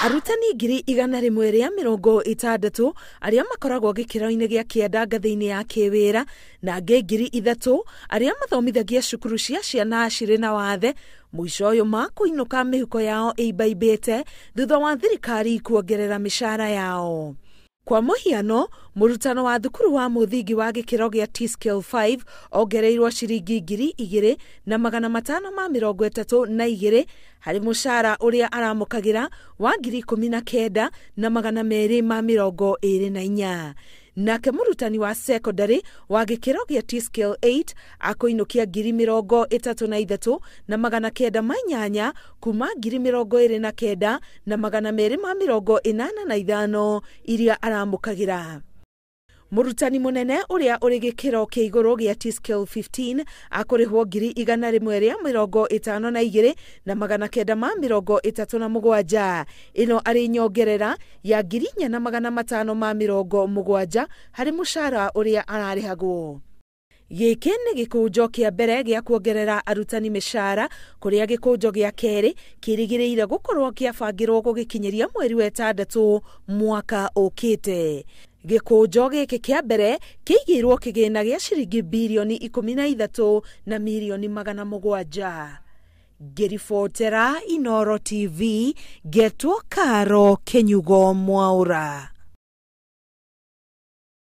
Arutani ngiri igana rimwe ria mirongo itandatu aria makoragwo gikiro-ini gia kenda ngathi-ini ya kiwira na angĩ ngiri ithatu aria mathomithagia cukuru cia ciana cirĩ na wathe mwisho uyu makuinuka mihuko yao ibaibite thutha wa thirikari kuongerera micara yao. Kwa muhiano, murutano wa thukuru wa muthingi wa gikiro gia T-Scale 5 ongereirwo ciringi 2,000 na magana 532 hari mucara uria uramukagira wa 19,000 na magana meeri ma 24. Nake murutani wa secondary wa gikiro gia T-Scale 8 akuinukia 33,000 na magana 980 kuma 29,000 na magana meeri ma 85 iria aramukagira. Murutani munene uria uri gikiro kia iguru gia T-Scale 15 akurihwo 152 na magana 937. Ino ari nyongerera ya 4,000 na magana 570 hari mucara uria ararihagwo. Giki ni gikunjo kia mbere gia kuongerera arutani micara kuria gikunjo gia keri kirigiriire gukorwo kiabangirwo gugikinyiria mweri wa itandatu mwaka ukite. Gikunjo giki kia mbere kiigirwo kigina gia ciringi bilioni 13 na milioni magana 700. Ngiribotera Inooro TV, Getwo Karo Kenyugo Mwaura.